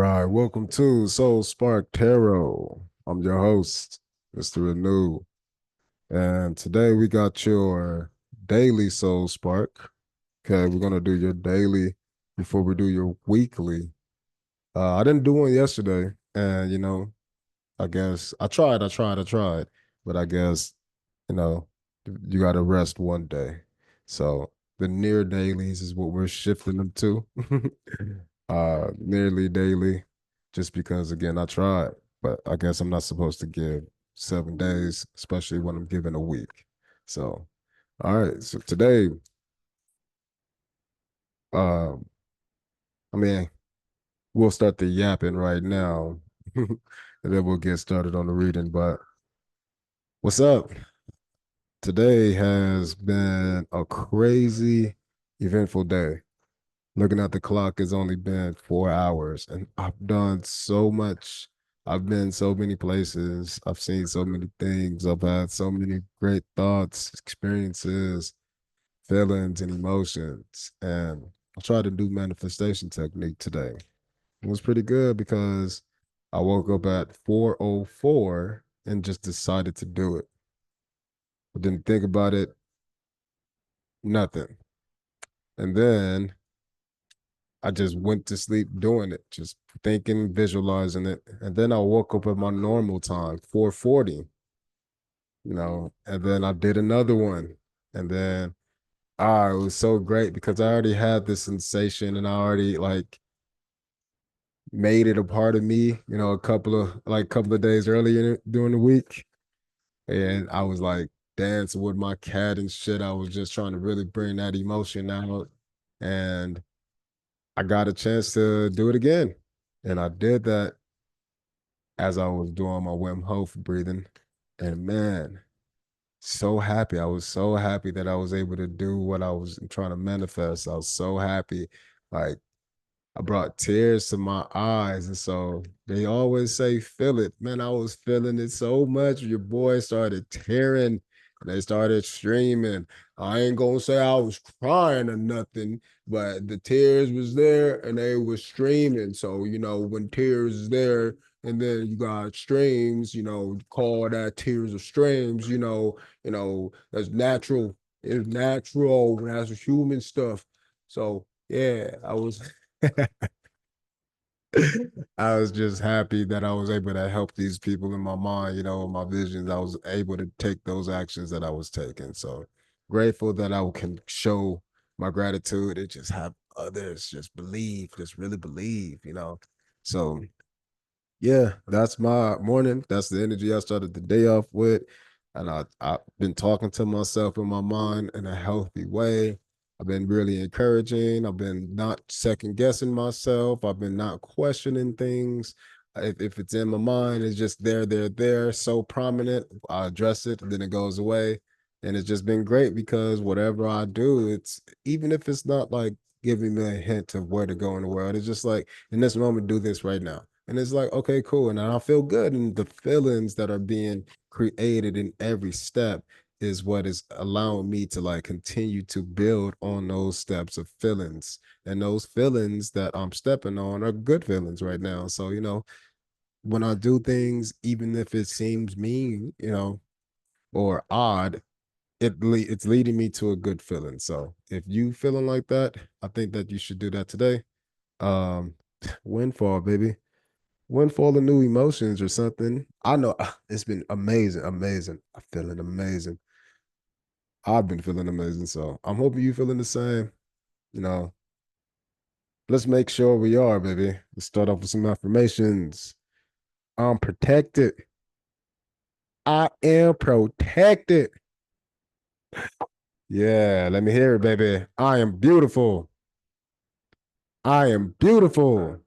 right. Welcome to Soul Spark Tarot. I'm your host, Mr. Renew. And today we got your daily Soul Spark. Okay, we're gonna do your daily before we do your weekly. I didn't do one yesterday, and I guess I tried, but I guess you know you got to rest one day. So the near dailies is what we're shifting them to. Nearly daily, just because again I tried, but I guess I'm not supposed to give 7 days, especially when I'm giving a week. So, all right. So today, um, I mean, we'll start the yapping right now, and then we'll get started on the reading. But what's up? Today has been a crazy, eventful day. Looking at the clock, it's only been 4 hours, and I've done so much. I've been so many places. I've seen so many things. I've had so many great thoughts, experiences, feelings, and emotions. And I tried to do manifestation technique today. It was pretty good because I woke up at 4:04 and just decided to do it. I didn't think about it, nothing. And then I just went to sleep doing it, just thinking, visualizing it. And then I woke up at my normal time, 4:40, and then I did another one. And then it was so great because I already had this sensation and I already like made it a part of me, a couple of days earlier during the week. And I was like dancing with my cat and shit. I was just trying to really bring that emotion out. And I got a chance to do it again. And I did that as I was doing my Wim Hof breathing. And man, so happy. I was so happy that I was able to do what I was trying to manifest. I was so happy. Like I brought tears to my eyes. And so they always say, feel it. Man, I was feeling it so much. Your boy started tearing and they started streaming. I ain't gonna say I was crying or nothing, but the tears was there and they was streaming. So, when tears is there and then you got streams, call that tears of streams, that's natural. It's natural. That's human stuff. So yeah, I was I was just happy that I was able to help these people in my mind, in my visions. I was able to take those actions that I was taking. So grateful that I can show my gratitude and just have others just believe, just really believe. So yeah, that's my morning. That's the energy I started the day off with. And I've been talking to myself in my mind in a healthy way. I've been really encouraging. I've been not second guessing myself. I've been not questioning things. If it's in my mind, it's just there, so prominent. I address it, and then it goes away. And it's just been great because whatever I do, it's even if it's not like giving me a hint of where to go in the world, it's just like in this moment, do this right now. And it's like, okay, cool. And I feel good. And the feelings that are being created in every step is what is allowing me to like continue to build on those steps of feelings. And those feelings that I'm stepping on are good feelings right now. So, when I do things, even if it seems mean, or odd, it's leading me to a good feeling. So if you feeling like that, I think that you should do that today. Um, Windfall, baby. Windfall of new emotions or something. I know it's been amazing, amazing. I'm feeling amazing. I've been feeling amazing. So I'm hoping you feeling the same. You know, let's make sure we are, baby. Let's start off with some affirmations. I'm protected. I am protected. Yeah, let me hear it, baby. I am beautiful. I am beautiful.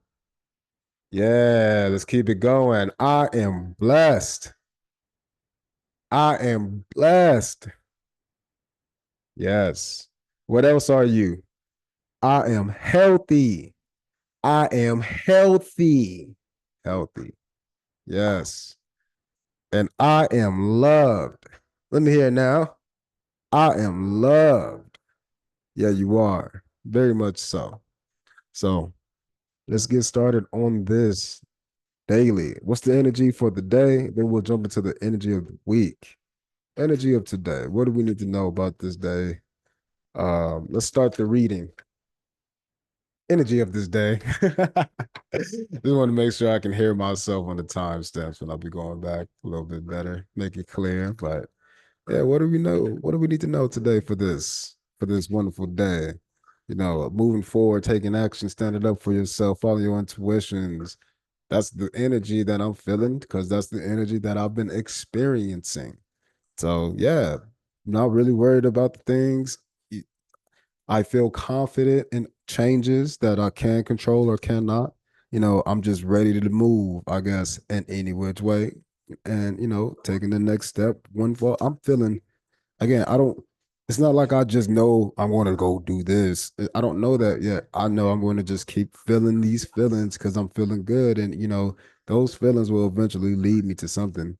Yeah, let's keep it going. I am blessed. I am blessed. Yes. What else are you? I am healthy. I am healthy. Healthy. Yes. And I am loved. Let me hear it now. I am loved. Yeah, you are. Very much so. So Let's get started on this daily. What's the energy for the day? Then we'll jump into the energy of the week. Energy of today. What do we need to know about this day? Let's start the reading. Energy of this day. Just want to make sure I can hear myself on the timestamps when I'll be going back a little bit better, make it clear. But yeah, what do we know? What do we need to know today for this wonderful day? You know, moving forward, taking action, standing up for yourself, follow your intuitions. That's the energy that I'm feeling because that's the energy that I've been experiencing. So yeah, not really worried about the things. I feel confident in changes that I can control or cannot. You know, I'm just ready to move, I guess, in any which way. And, you know, taking the next step, one fall. I'm feeling again, I don't it's not like I just know I'm going to go do this. I don't know that yet. I know I'm going to just keep feeling these feelings because I'm feeling good. And, you know, those feelings will eventually lead me to something,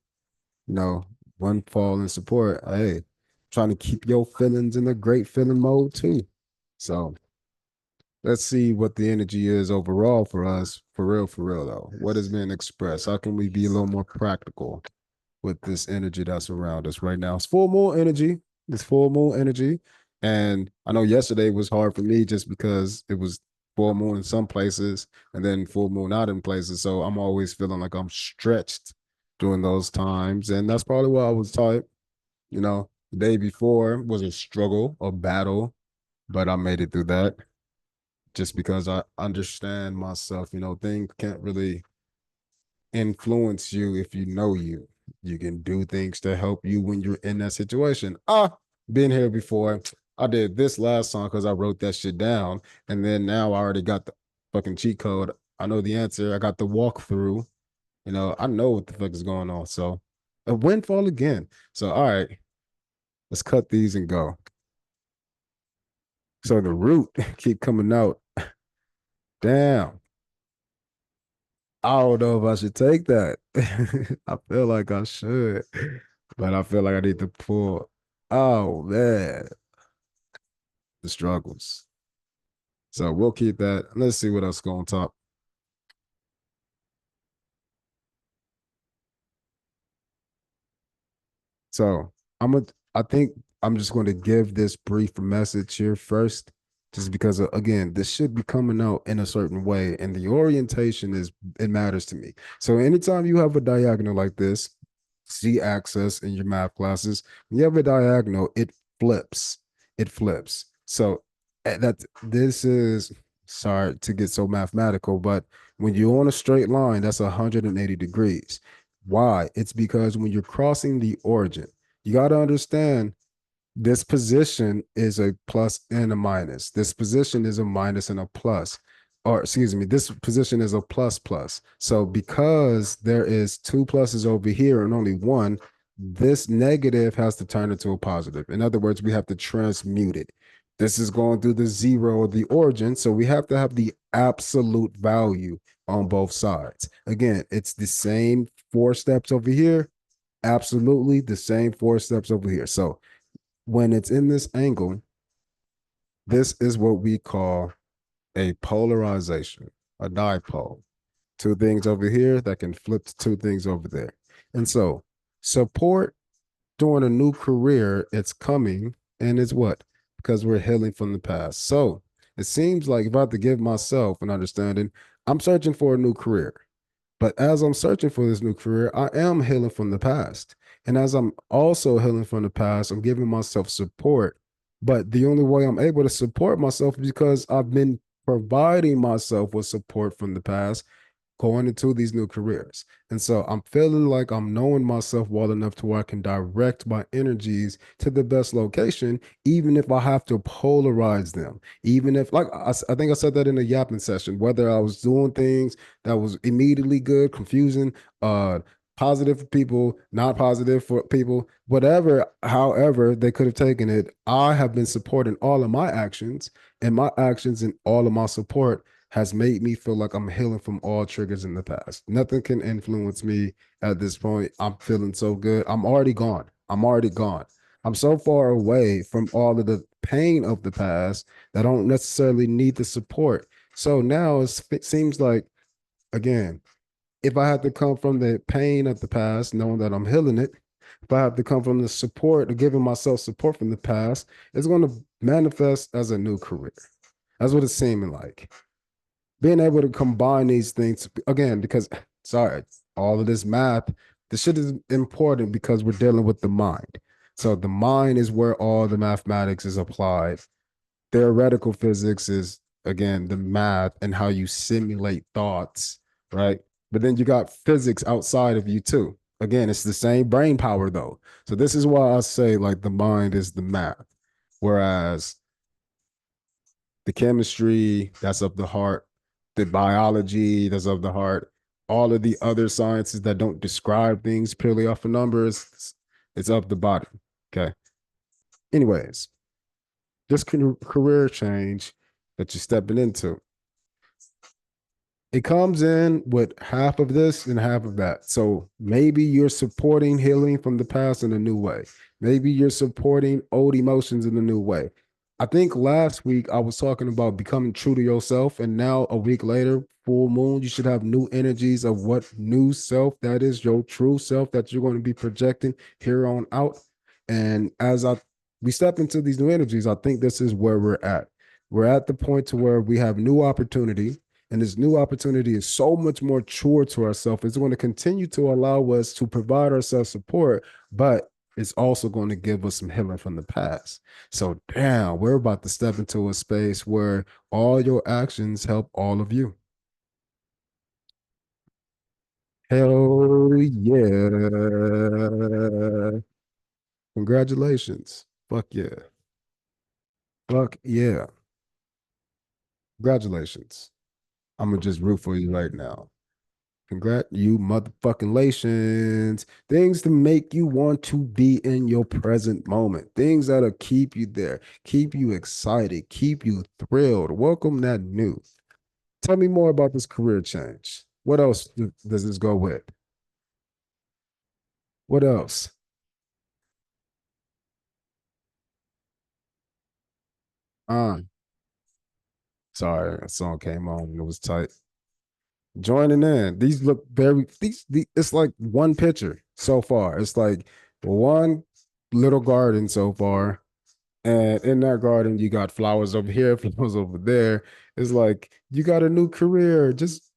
you know, one fall in support. Hey, trying to keep your feelings in a great feeling mode too. So let's see what the energy is overall for us, for real though. What is being expressed? How can we be a little more practical with this energy that's around us right now? It's full moon energy. It's full moon energy. And I know yesterday was hard for me just because it was full moon in some places and then full moon out in places. So I'm always feeling like I'm stretched during those times. And that's probably why I was tired. You know, the day before was a struggle, a battle, but I made it through that just because I understand myself. You know, things can't really influence you if you know you. You can do things to help you when you're in that situation. Been here before. I did this last song because I wrote that shit down. And then now I already got the fucking cheat code. I know the answer. I got the walkthrough. You know, I know what the fuck is going on. So a windfall again. So all right, let's cut these and go. So the root keep coming out. Damn. I don't know if I should take that. I feel like I should, but I feel like I need to pull. Oh man, the struggles. So we'll keep that. Let's see what else going on top. So I'm gonna. I think I'm just going to give this brief message here first, just because again, this should be coming out in a certain way, and the orientation is it matters to me. So anytime you have a diagonal like this, Z axis in your math classes, when you have a diagonal, it flips. It flips. So that this is sorry to get so mathematical, but when you're on a straight line, that's 180 degrees. Why? It's because when you're crossing the origin, you got to understand this position is a plus and a minus. This position is a minus and a plus. Or excuse me, this position is a plus plus. So because there is two pluses over here and only one, this negative has to turn into a positive. In other words, we have to transmute it. This is going through the zero of the origin. So we have to have the absolute value on both sides. Again, it's the same four steps over here. Absolutely the same four steps over here. So when it's in this angle, this is what we call a polarization, a dipole. Two things over here that can flip to two things over there. And so support during a new career, it's coming and it's what? Because we're healing from the past. So it seems like if I have to give myself an understanding, I'm searching for a new career. But as I'm searching for this new career, I am healing from the past. And as I'm also healing from the past, I'm giving myself support. But the only way I'm able to support myself is because I've been providing myself with support from the past going into these new careers. And so I'm feeling like I'm knowing myself well enough to where I can direct my energies to the best location, even if I have to polarize them. Even if, like, I think I said that in a yapping session, whether I was doing things that was immediately good, confusing, positive for people, not positive for people, whatever, however they could have taken it, I have been supporting all of my actions, and my actions and all of my support has made me feel like I'm healing from all triggers in the past. Nothing can influence me at this point. I'm feeling so good. I'm already gone. I'm already gone. I'm so far away from all of the pain of the past that don't necessarily need the support. So now it seems like, again, if I have to come from the pain of the past, knowing that I'm healing it, if I have to come from the support or giving myself support from the past, it's going to manifest as a new career. That's what it's seeming like. Being able to combine these things again, because sorry, all of this math, this shit is important because we're dealing with the mind. So the mind is where all the mathematics is applied. Theoretical physics is again the math and how you simulate thoughts, right? But then you got physics outside of you too. Again, it's the same brain power though. So this is why I say like the mind is the math, whereas the chemistry that's of the heart, the biology that's of the heart, all of the other sciences that don't describe things purely off of numbers, it's of the body. Okay. Anyways, this career change that you're stepping into, it comes in with half of this and half of that. So maybe you're supporting healing from the past in a new way. Maybe you're supporting old emotions in a new way. I think last week I was talking about becoming true to yourself, and now a week later, full moon, you should have new energies of what new self that is, your true self that you're going to be projecting here on out. And as we step into these new energies, I think this is where we're at. We're at the point to where we have new opportunity, and this new opportunity is so much more true to ourselves. It's going to continue to allow us to provide ourselves support, but it's also going to give us some healing from the past. So, damn, we're about to step into a space where all your actions help all of you. Hell yeah. Congratulations. Fuck yeah. Fuck yeah. Congratulations. I'm going to just root for you right now. Congrats, you motherfucking lations. Things to make you want to be in your present moment. Things that'll keep you there, keep you excited, keep you thrilled. Welcome that new. Tell me more about this career change. What else does this go with? What else? Uh, sorry, a song came on and it was tight. Joining in. These look very it's like one picture so far. It's like one little garden so far. And in that garden, you got flowers over here, flowers over there. It's like you got a new career. Just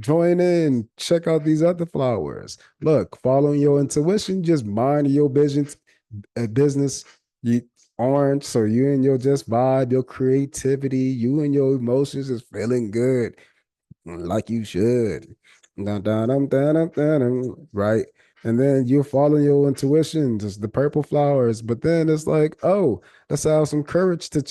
join in, check out these other flowers. Look, following your intuition, just mind your business. You orange, so you and your just vibe, your creativity, you and your emotions is feeling good like you should. Dun, dun, dun, dun, dun, dun, dun, right? And then you're following your intuition, just the purple flowers. But then it's like, oh, let's have some courage to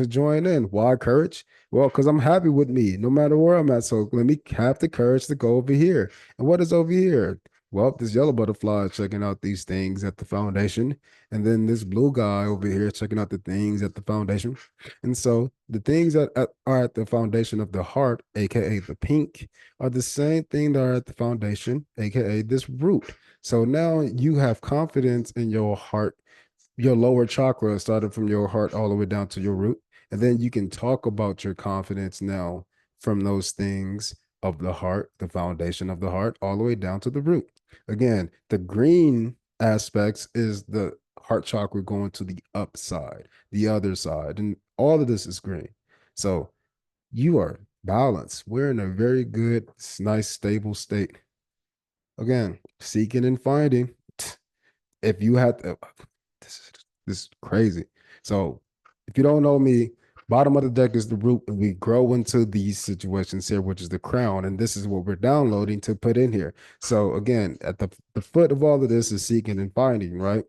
join in. Why courage? Well, because I'm happy with me, no matter where I'm at. So let me have the courage to go over here. And what is over here? Well, this yellow butterfly is checking out these things at the foundation. And then this blue guy over here checking out the things at the foundation. And so the things that are at the foundation of the heart, aka the pink, are the same thing that are at the foundation, aka this root. So now you have confidence in your heart, your lower chakra, started from your heart all the way down to your root. And then you can talk about your confidence now from those things of the heart, the foundation of the heart, all the way down to the root. Again, the green aspects is the heart chakra going to the upside, the other side. And all of this is green. So you are balanced. We're in a very good, nice, stable state. Again, seeking and finding. If you had to, this is crazy. So if you don't know me, bottom of the deck is the root, and we grow into these situations here, which is the crown. And this is what we're downloading to put in here. So again, at the foot of all of this is seeking and finding, right?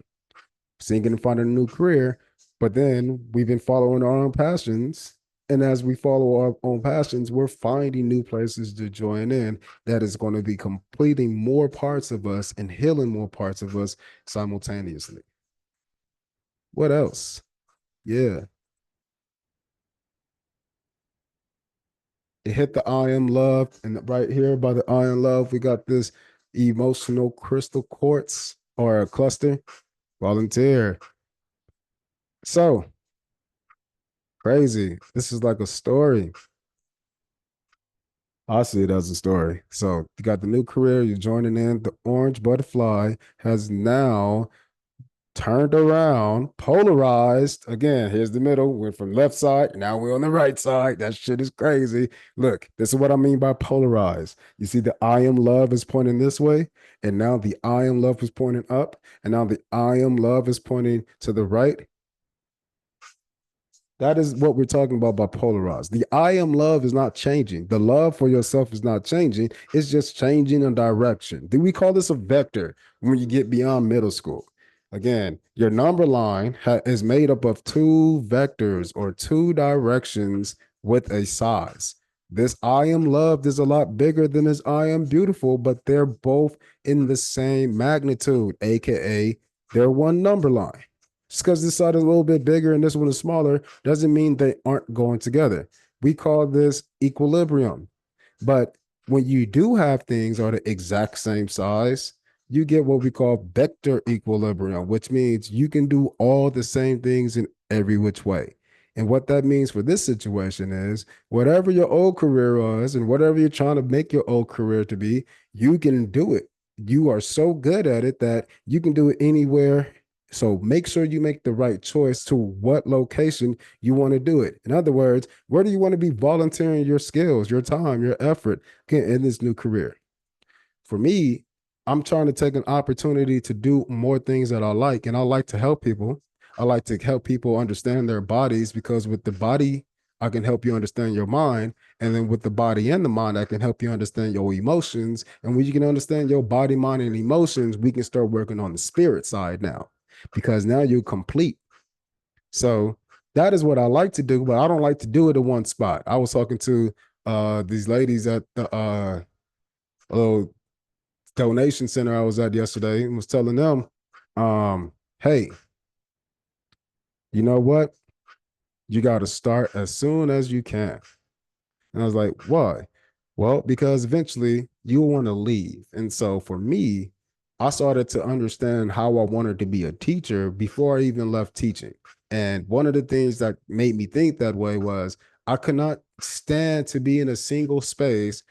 Seeking and finding a new career. But then we've been following our own passions. And as we follow our own passions, we're finding new places to join in that is going to be completing more parts of us and healing more parts of us simultaneously. What else? Yeah. It hit the I am love. And right here by the I am love, we got this emotional crystal quartz or a cluster volunteer. So Crazy. This is like a story. I see it as a story. So you got the new career, you're joining in. The orange butterfly has now turned around, polarized. Again, here's the middle. Went from left side, now we're on the right side. That shit is crazy. Look, this is what I mean by polarized. You see, the I am love is pointing this way, and now the I am love is pointing up, and now the I am love is pointing to the right. That is what we're talking about by polarized. The I am love is not changing. The love for yourself is not changing. It's just changing a direction. Do we call this a vector when you get beyond middle school? Again, your number line is made up of two vectors or two directions with a size. This I am loved is a lot bigger than this I am beautiful, but they're both in the same magnitude, aka they're one number line. Just because this side is a little bit bigger and this one is smaller doesn't mean they aren't going together. We call this equilibrium. But when you do have things are the exact same size, you get what we call vector equilibrium, which means you can do all the same things in every which way. And what that means for this situation is whatever your old career was and whatever you're trying to make your old career to be, you can do it. You are so good at it that you can do it anywhere. So make sure you make the right choice to what location you want to do it. In other words, where do you want to be volunteering your skills, your time, your effort in this new career? For me, I'm trying to take an opportunity to do more things that I like, and I like to help people. I like to help people understand their bodies because with the body, I can help you understand your mind. And then with the body and the mind, I can help you understand your emotions. And when you can understand your body, mind, and emotions, we can start working on the spirit side now because now you're complete. So that is what I like to do, but I don't like to do it in one spot. I was talking to these ladies at the little donation center I was at yesterday and was telling them, hey, you know what? You got to start as soon as you can. And I was like, why? Well, because eventually you'll want to leave. And so for me, I started to understand how I wanted to be a teacher before I even left teaching. And one of the things that made me think that way was I could not stand to be in a single space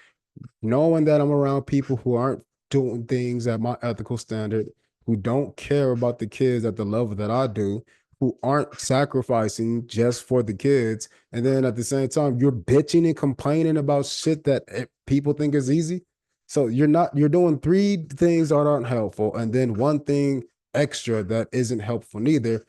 knowing that I'm around people who aren't doing things at my ethical standard, who don't care about the kids at the level that I do, who aren't sacrificing just for the kids. And then at the same time, you're bitching and complaining about shit that people think is easy. So you're doing three things that aren't helpful, and then one thing extra that isn't helpful neither.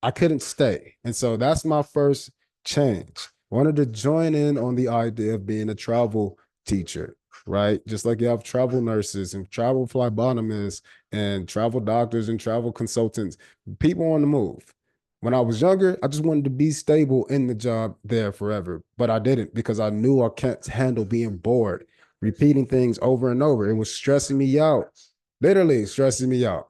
I couldn't stay. And so that's my first change. Wanted to join in on the idea of being a travel teacher, right? Just like you have travel nurses and travel phlebotomists and travel doctors and travel consultants, people on the move. When I was younger, I just wanted to be stable in the job there forever, but I didn't because I knew I can't handle being bored, repeating things over and over. It was stressing me out, literally stressing me out.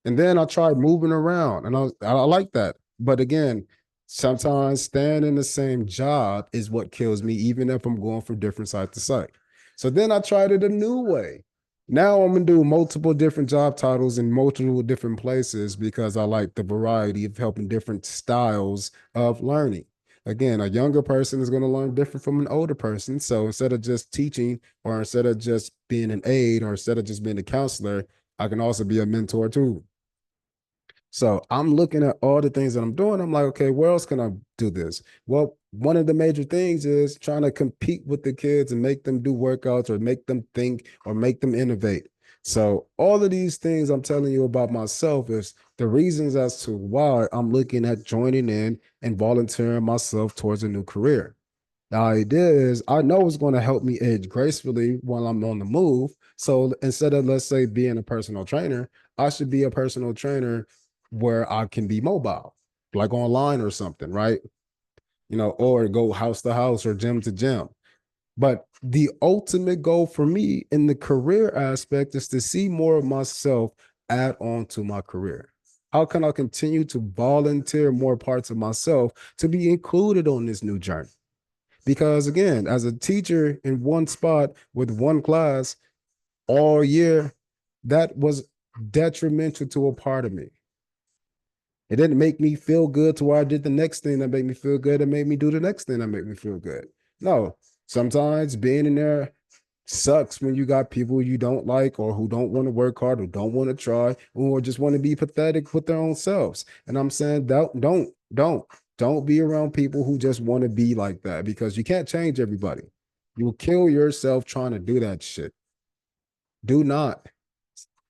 And then I tried moving around, and I like that. But again, sometimes staying in the same job is what kills me, even if I'm going from different site to site. So then I tried it a new way. Now I'm gonna do multiple different job titles in multiple different places because I like the variety of helping different styles of learning. Again, a younger person is going to learn different from an older person. So instead of just teaching, or instead of just being an aide, or instead of just being a counselor, I can also be a mentor too. So I'm looking at all the things that I'm doing. I'm like, okay, where else can I do this? Well, one of the major things is trying to compete with the kids and make them do workouts or make them think or make them innovate. So all of these things I'm telling you about myself is the reasons as to why I'm looking at joining in and volunteering myself towards a new career. The idea is I know it's going to help me age gracefully while I'm on the move. So instead of, let's say, being a personal trainer, I should be a personal trainer where I can be mobile, like online or something, right? Or go house to house or gym to gym. But the ultimate goal for me in the career aspect is to see more of myself add on to my career. How can I continue to volunteer more parts of myself to be included on this new journey? Because again, as a teacher in one spot with one class all year, that was detrimental to a part of me. It didn't make me feel good to where I did the next thing that made me feel good and made me do the next thing that made me feel good. No, sometimes being in there sucks when you got people you don't like or who don't want to work hard, who don't want to try, or just want to be pathetic with their own selves. And I'm saying don't be around people who just want to be like that because you can't change everybody. You'll kill yourself trying to do that shit. Do not.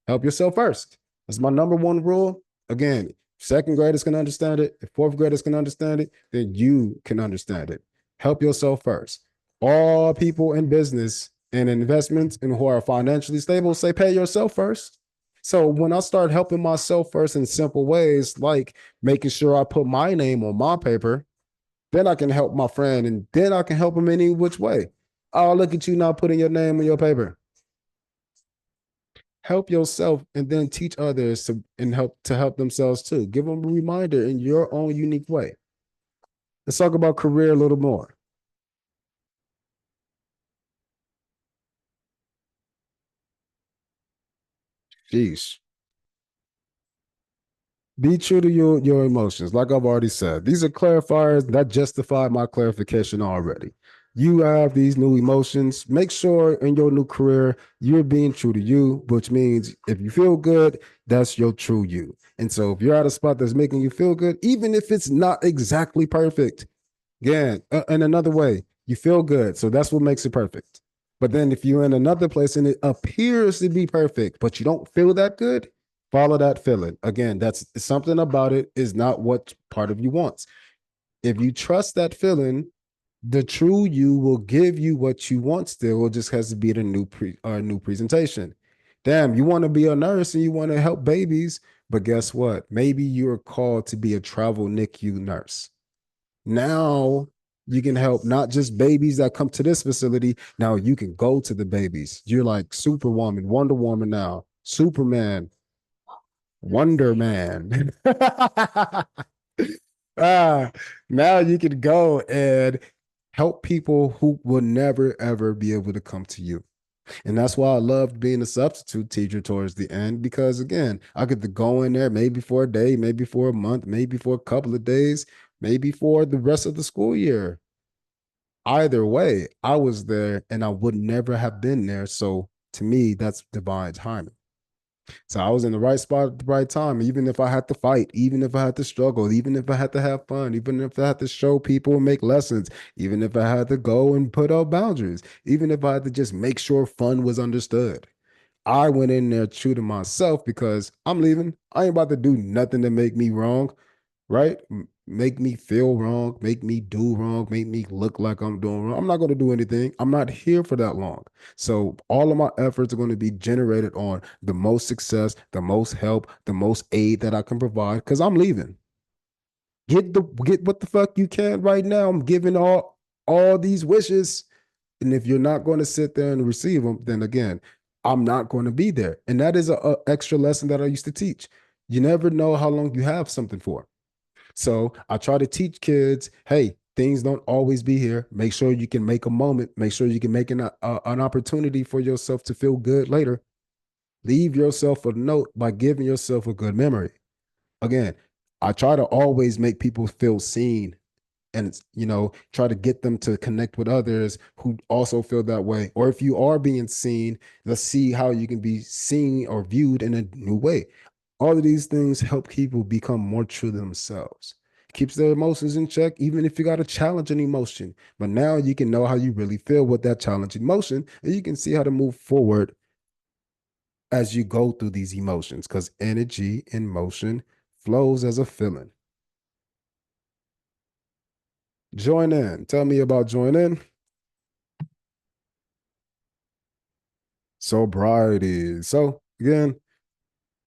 Help yourself first. That's my number one rule. Again, second graders can understand it. If fourth graders can understand it, then you can understand it. Help yourself first. All people in business and investments and who are financially stable say pay yourself first. So when I start helping myself first in simple ways, like making sure I put my name on my paper, then I can help my friend and then I can help him any which way. Oh, look at you now putting your name on your paper. Help yourself and then teach others to help themselves too. Give them a reminder in your own unique way. Let's talk about career a little more. Jeez. Be true to your emotions. Like I've already said, these are clarifiers that justify my clarification already. You have these new emotions. Make sure in your new career you're being true to you, which means if you feel good, that's your true you. And so if you're at a spot that's making you feel good, even if it's not exactly perfect, yeah, in another way, you feel good. So that's what makes it perfect. But then if you're in another place and it appears to be perfect, but you don't feel that good, follow that feeling. Again, that's something about it is not what part of you wants. If you trust that feeling, the true you will give you what you want still. It just has to be the new presentation. Damn, you want to be a nurse and you want to help babies, but guess what? Maybe you're called to be a travel NICU nurse. Now you can help not just babies that come to this facility. Now you can go to the babies. You're like Superwoman, Wonder Woman now, Superman, Wonder Man. ah, now you can go and help people who will never ever be able to come to you. And that's why I loved being a substitute teacher towards the end, because again, I get to go in there maybe for a day, maybe for a month, maybe for a couple of days, maybe for the rest of the school year. Either way, I was there and I would never have been there. So to me, that's divine timing. So I was in the right spot at the right time. Even if I had to fight, even if I had to struggle, even if I had to have fun, even if I had to show people and make lessons, even if I had to go and put up boundaries, even if I had to just make sure fun was understood. I went in there true to myself because I'm leaving. I ain't about to do nothing to make me wrong, right? Make me feel wrong, make me do wrong, make me look like I'm doing wrong. I'm not going to do anything. I'm not here for that long. So all of my efforts are going to be generated on the most success, the most help, the most aid that I can provide because I'm leaving. Get what the fuck you can right now. I'm giving all these wishes. And if you're not going to sit there and receive them, then again, I'm not going to be there. And that is a extra lesson that I used to teach. You never know how long you have something for. So I try to teach kids, hey, things don't always be here. Make sure you can make a moment. Make sure you can make an opportunity for yourself to feel good later. Leave yourself a note by giving yourself a good memory. Again, I try to always make people feel seen and try to get them to connect with others who also feel that way. Or if you are being seen, let's see how you can be seen or viewed in a new way. All of these things help people become more true to themselves. Keeps their emotions in check, even if you got a challenging emotion. But now you can know how you really feel with that challenging emotion, and you can see how to move forward as you go through these emotions, because energy in motion flows as a feeling. Join in. Tell me about join in. Sobriety. So again,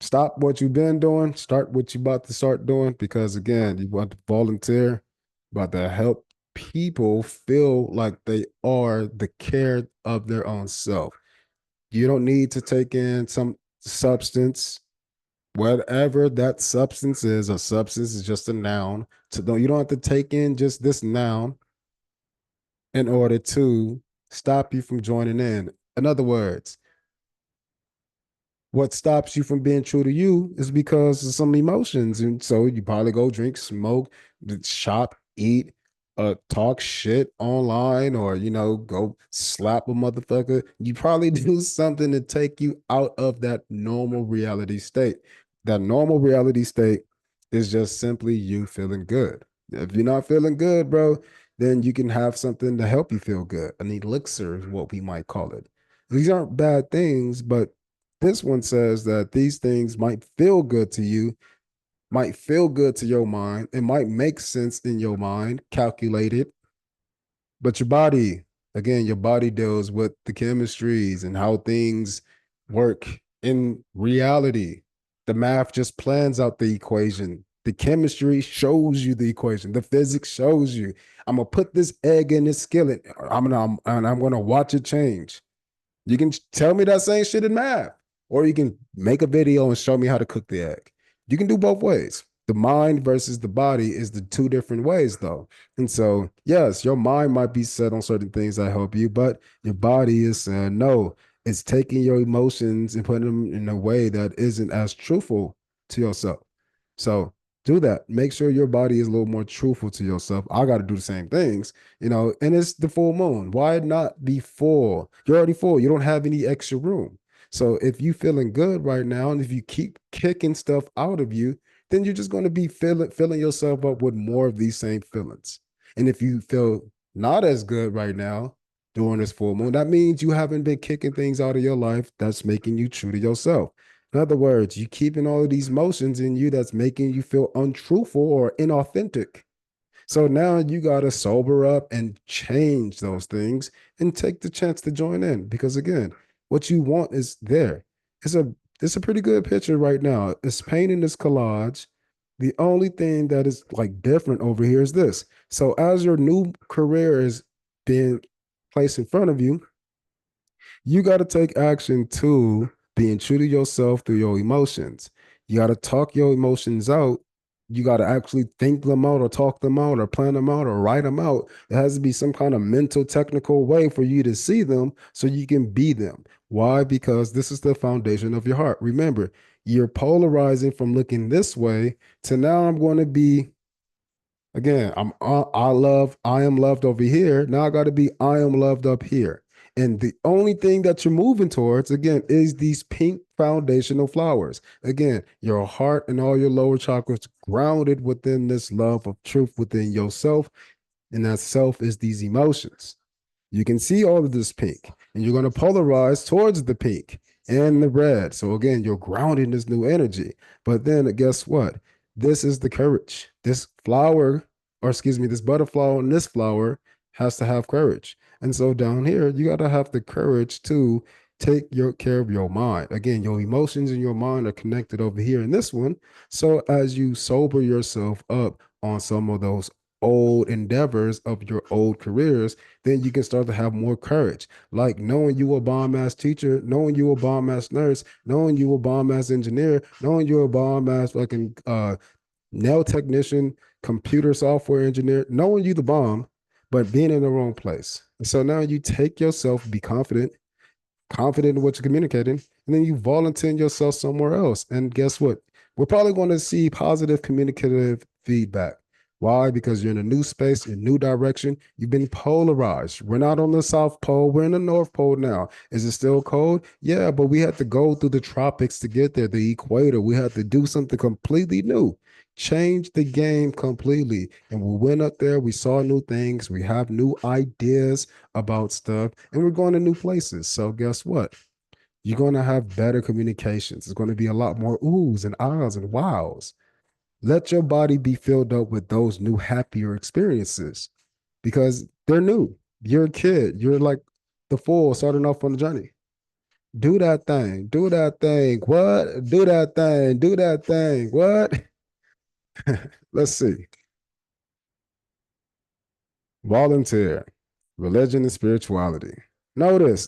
stop what you've been doing, start what you're about to start doing, because again, you want to volunteer, about to help people feel like they are the care of their own self. You don't need to take in some substance, whatever that substance is. A substance is just a noun. So you don't have to take in just this noun in order to stop you from joining in. In other words, what stops you from being true to you is because of some emotions. And so you probably go drink, smoke, shop, eat, talk shit online, or go slap a motherfucker. You probably do something to take you out of that normal reality state. That normal reality state is just simply you feeling good. If you're not feeling good, bro, then you can have something to help you feel good. An elixir is what we might call it. These aren't bad things, but this one says that these things might feel good to you, might feel good to your mind. It might make sense in your mind, calculated, but your body, again, your body deals with the chemistries and how things work in reality. The math just plans out the equation. The chemistry shows you the equation. The physics shows you. I'm gonna put this egg in this skillet. I'm gonna watch it change. You can tell me that same shit in math, or you can make a video and show me how to cook the egg. You can do both ways. The mind versus the body is the two different ways, though. And so, yes, your mind might be set on certain things that help you, but your body is saying no. It's taking your emotions and putting them in a way that isn't as truthful to yourself. So, do that. Make sure your body is a little more truthful to yourself. I got to do the same things, and it's the full moon. Why not be full? You're already full. You don't have any extra room. So if you feeling good right now, and if you keep kicking stuff out of you, then you're just going to be filling yourself up with more of these same feelings. And if you feel not as good right now during this full moon, that means you haven't been kicking things out of your life that's making you true to yourself. In other words, you keeping all of these emotions in you that's making you feel untruthful or inauthentic. So now you got to sober up and change those things and take the chance to join in, because again, what you want is there. It's a it's a pretty good picture right now. It's painting this collage. The only thing that is like different over here is this. So as your new career is being placed in front of you, you got to take action to being true to yourself through your emotions. You got to talk your emotions out. You got to actually think them out or talk them out or plan them out or write them out. It has to be some kind of mental, technical way for you to see them so you can be them. Why? Because this is the foundation of your heart. Remember, you're polarizing from looking this way to now I'm going to be, again, I am loved over here. Now I got to be I am loved up here. And the only thing that you're moving towards, again, is these pink foundational flowers. Again, your heart and all your lower chakras grounded within this love of truth within yourself. And that self is these emotions. You can see all of this pink, and you're going to polarize towards the pink and the red. So again, you're grounding this new energy. But then guess what? This is the courage. This flower, or excuse me, this butterfly and this flower has to have courage. And so down here, you got to have the courage to take your care of your mind. Again, your emotions and your mind are connected over here in this one. So as you sober yourself up on some of those old endeavors of your old careers, then you can start to have more courage. Like knowing you a bomb ass teacher, knowing you a bomb ass nurse, knowing you a bomb ass engineer, knowing you're a bomb ass fucking nail technician, computer software engineer, knowing you the bomb, but being in the wrong place. And so now you take yourself, be confident in what you're communicating, and then you volunteer yourself somewhere else. And guess what? We're probably going to see positive communicative feedback. Why? Because you're in a new space, a new direction. You've been polarized. We're not on the South Pole. We're in the North Pole now. Is it still cold? Yeah, but we had to go through the tropics to get there, the equator. We had to do something completely new, change the game completely. And we went up there, we saw new things, we have new ideas about stuff, and we're going to new places. So guess what? You're going to have better communications. It's going to be a lot more oohs and ahs and wows. Let your body be filled up with those new, happier experiences because they're new. You're a kid. You're like the fool starting off on the journey. Do that thing. Do that thing. What? Do that thing. Do that thing. What? Let's see. Volunteer, religion and spirituality. Notice,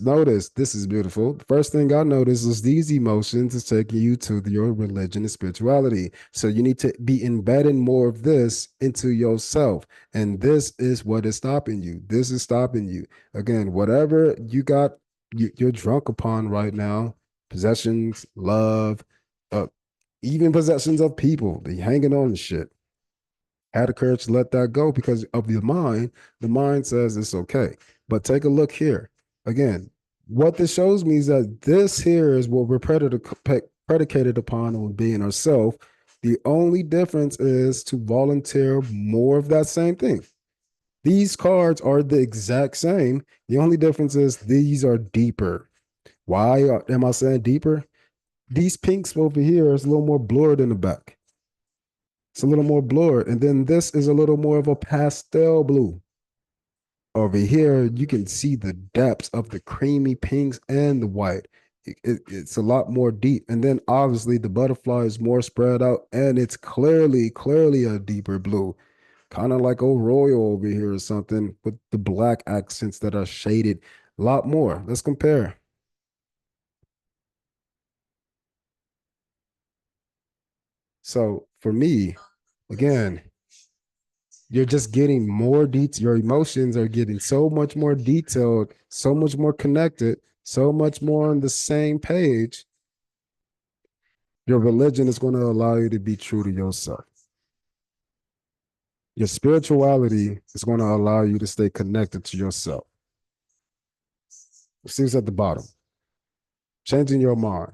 this is beautiful. The first thing I notice is these emotions is taking you to your religion and spirituality. So you need to be embedding more of this into yourself. And this is what is stopping you. This is stopping you. Again, whatever you got, you're drunk upon right now, possessions, love, uh, even possessions of people. They hanging on to shit. Had the courage to let that go because of your mind. The mind says it's okay. But take a look here. Again, what this shows me is that this here is what we're predicated upon on being ourselves. The only difference is to volunteer more of that same thing. These cards are the exact same. The only difference is these are deeper. Why am I saying deeper? These pinks over here is a little more blurred in the back. It's a little more blurred. And then this is a little more of a pastel blue. Over here, you can see the depths of the creamy pinks and the white. It's a lot more deep. And then obviously the butterfly is more spread out and it's clearly a deeper blue. Kind of like old Royal over here or something with the black accents that are shaded a lot more. Let's compare. So for me, again, you're just getting more detail. Your emotions are getting so much more detailed, so much more connected, so much more on the same page. Your religion is going to allow you to be true to yourself. Your spirituality is going to allow you to stay connected to yourself. See what's at the bottom. Changing your mind.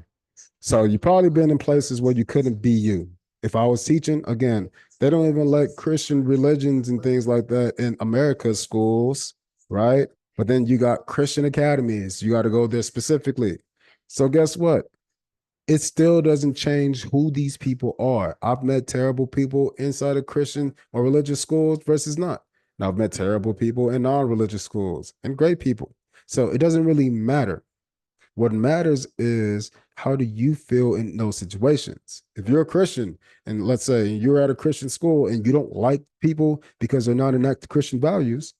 So you've probably been in places where you couldn't be you. If I was teaching, again, they don't even let Christian religions and things like that in America's schools, right? But then you got Christian academies. You got to go there specifically. So guess what? It still doesn't change who these people are. I've met terrible people inside of Christian or religious schools versus not. And I've met terrible people in non-religious schools and great people. So it doesn't really matter. What matters is how do you feel in those situations? If you're a Christian and let's say you're at a Christian school and you don't like people because they're not enact Christian values,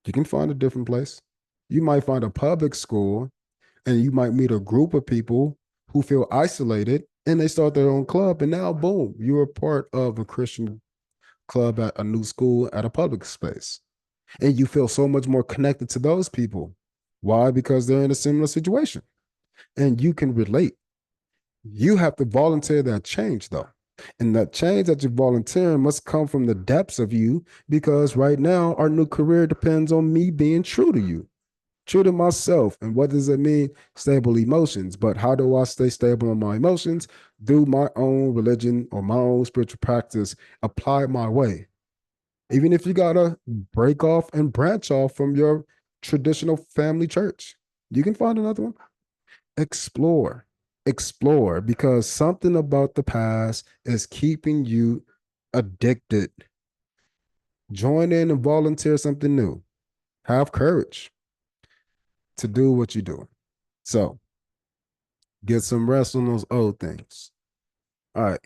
you can find a different place. You might find a public school and you might meet a group of people who feel isolated and they start their own club. And now, boom, you're a part of a Christian club at a new school at a public space. And you feel so much more connected to those people. Why? Because they're in a similar situation and you can relate. You have to volunteer that change, though. And that change that you're volunteering must come from the depths of you because right now, our new career depends on me being true to you, true to myself. And what does it mean? Stable emotions. But how do I stay stable on my emotions? Do my own religion or my own spiritual practice, apply my way. Even if you got to break off and branch off from your traditional family church, you can find another one. Explore, explore, because something about the past is keeping you addicted. Join in and volunteer something new. Have courage to do what you do. So get some rest on those old things. All right.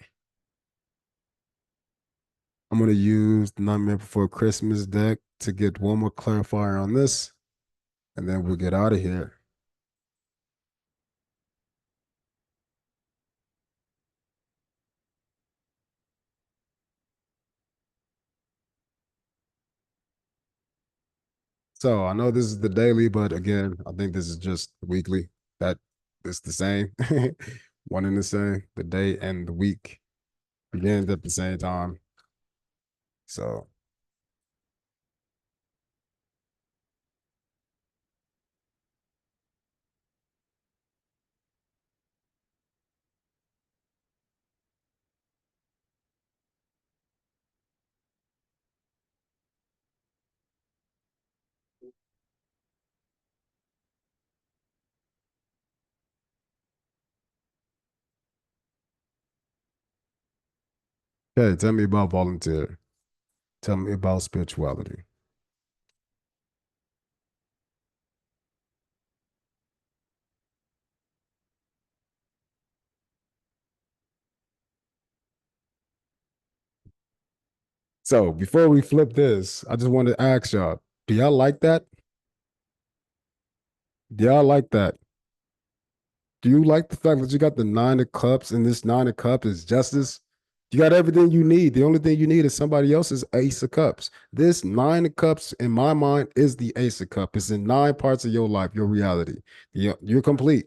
I'm going to use the Nightmare Before Christmas deck to get one more clarifier on this, and then we'll get out of here. So I know this is the daily, but again, I think this is just weekly. That it's the same, one and the same. The day and the week begins at the same time. So okay, tell me about volunteer. Tell me about spirituality. So before we flip this, I just wanted to ask y'all, do y'all like that? Do y'all like that? Do you like the fact that you got the nine of cups and this nine of cups is justice? You got everything you need. The only thing you need is somebody else's ace of cups. This nine of cups, in my mind, is the ace of cups. It's in nine parts of your life, your reality. You're complete.